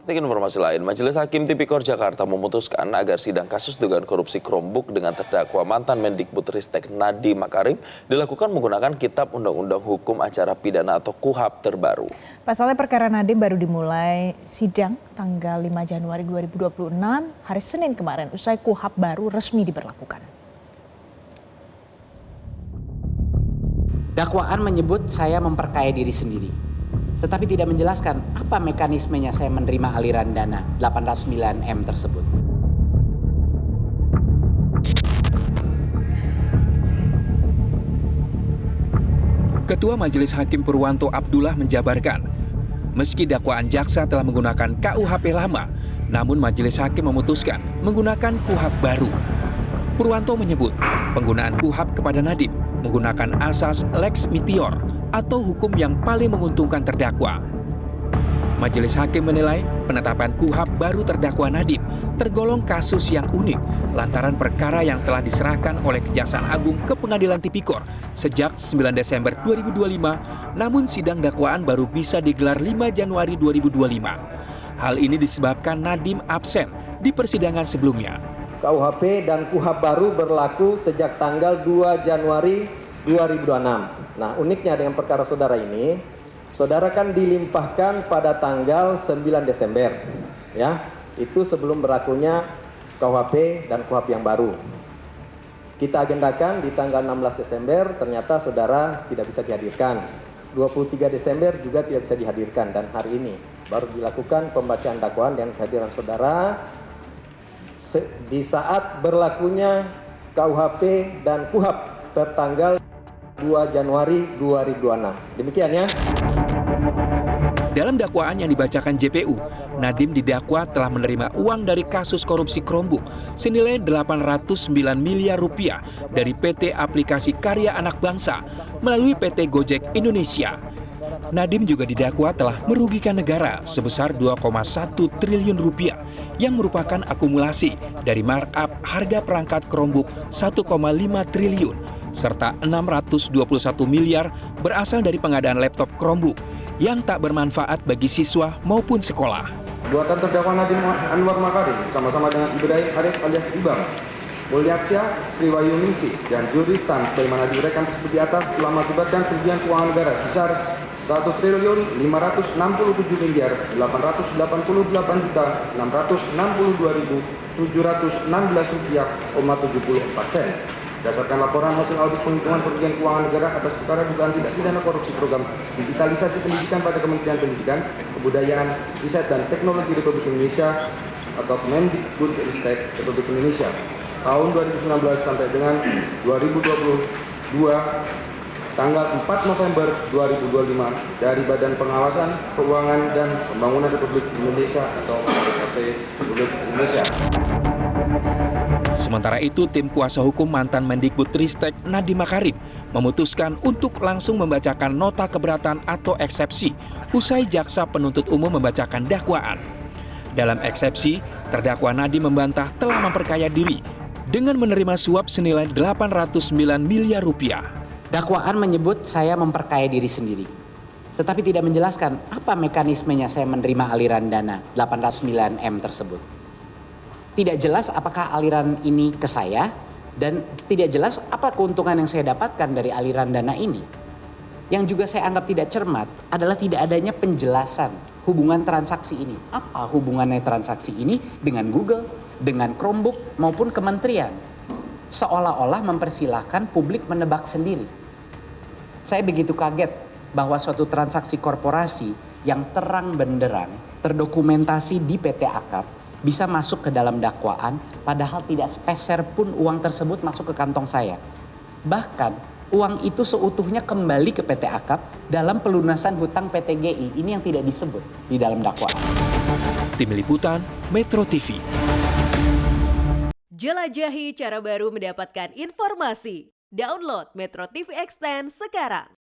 Untuk informasi lain, Majelis Hakim Tipikor Jakarta memutuskan agar sidang kasus dugaan korupsi Chromebook dengan terdakwa mantan Mendikbudristek Nadiem Makarim dilakukan menggunakan Kitab Undang-Undang Hukum Acara Pidana atau KUHP terbaru. Pasalnya perkara Nadiem baru dimulai sidang tanggal 5 Januari 2026, hari Senin kemarin, usai KUHP baru resmi diberlakukan. Dakwaan menyebut saya memperkaya diri sendiri, tetapi tidak menjelaskan apa mekanismenya saya menerima aliran dana 809M tersebut. Ketua Majelis Hakim Purwanto Abdullah menjabarkan, meski dakwaan jaksa telah menggunakan KUHP lama, namun Majelis Hakim memutuskan menggunakan KUHP baru. Purwanto menyebut penggunaan KUHP kepada Nadiem menggunakan asas Lex Meteor atau hukum yang paling menguntungkan terdakwa. Majelis Hakim menilai penetapan KUHP baru terdakwa Nadiem tergolong kasus yang unik lantaran perkara yang telah diserahkan oleh Kejaksaan Agung ke Pengadilan Tipikor sejak 9 Desember 2025, namun sidang dakwaan baru bisa digelar 5 Januari 2025. Hal ini disebabkan Nadiem absen di persidangan sebelumnya. KUHP dan KUHP baru berlaku sejak tanggal 2 Januari 2026. Nah, uniknya dengan perkara saudara ini, saudara kan dilimpahkan pada tanggal 9 Desember. Ya, itu sebelum berlakunya KUHP dan KUHP yang baru. Kita agendakan di tanggal 16 Desember, ternyata saudara tidak bisa dihadirkan. 23 Desember juga tidak bisa dihadirkan, dan hari ini baru dilakukan pembacaan dakwaan dengan kehadiran saudara di saat berlakunya KUHP dan KUHP per tanggal 2 Januari 2026. Demikian ya. Dalam dakwaan yang dibacakan JPU, Nadiem didakwa telah menerima uang dari kasus korupsi Chromebook senilai 809 miliar rupiah dari PT Aplikasi Karya Anak Bangsa melalui PT Gojek Indonesia. Nadiem juga didakwa telah merugikan negara sebesar 2,1 triliun rupiah yang merupakan akumulasi dari markup harga perangkat Chromebook 1,5 triliun serta 621 miliar berasal dari pengadaan laptop Chromebook yang tak bermanfaat bagi siswa maupun sekolah. Buatan terdakwa Nadiem Anwar Makarim sama-sama dengan Ibrahim Arif alias Ibam, Mulyaksya, Sriwayuningsih, dan Juristan sebagaimana diuraikan tersebut di atas telah mengakibatkan kerugian keuangan negara sebesar 1.567.662.662.716 rupiah,74 sen. Berdasarkan laporan hasil audit penghitungan kerugian keuangan negara atas perkara dugaan tindak pidana korupsi program digitalisasi pendidikan pada Kementerian Pendidikan, Kebudayaan, Riset dan Teknologi Republik Indonesia atau Kemendikbudristek Republik Indonesia tahun 2019 sampai dengan 2022 tanggal 4 November 2025 dari Badan Pengawasan Keuangan dan Pembangunan Republik Indonesia atau BPK Republik Indonesia. Sementara itu, tim kuasa hukum mantan Mendikbudristek Nadiem Makarim memutuskan untuk langsung membacakan nota keberatan atau eksepsi usai jaksa penuntut umum membacakan dakwaan. Dalam eksepsi, terdakwa Nadiem membantah telah memperkaya diri dengan menerima suap senilai 809 miliar rupiah. Dakwaan menyebut saya memperkaya diri sendiri, tetapi tidak menjelaskan apa mekanismenya saya menerima aliran dana 809M tersebut. Tidak jelas apakah aliran ini ke saya, dan tidak jelas apa keuntungan yang saya dapatkan dari aliran dana ini. Yang juga saya anggap tidak cermat adalah tidak adanya penjelasan hubungan transaksi ini. Apa hubungannya transaksi ini dengan Google, dengan Chromebook maupun kementerian? Seolah-olah mempersilahkan publik menebak sendiri. Saya begitu kaget bahwa suatu transaksi korporasi yang terang benderang terdokumentasi di PT Akap bisa masuk ke dalam dakwaan, padahal tidak sepeser pun uang tersebut masuk ke kantong saya. Bahkan uang itu seutuhnya kembali ke PT Akap dalam pelunasan hutang PT GI. Ini yang tidak disebut di dalam dakwaan. Tim Liputan Metro TV. Jelajahi cara baru mendapatkan informasi. Download Metro TV Extend sekarang.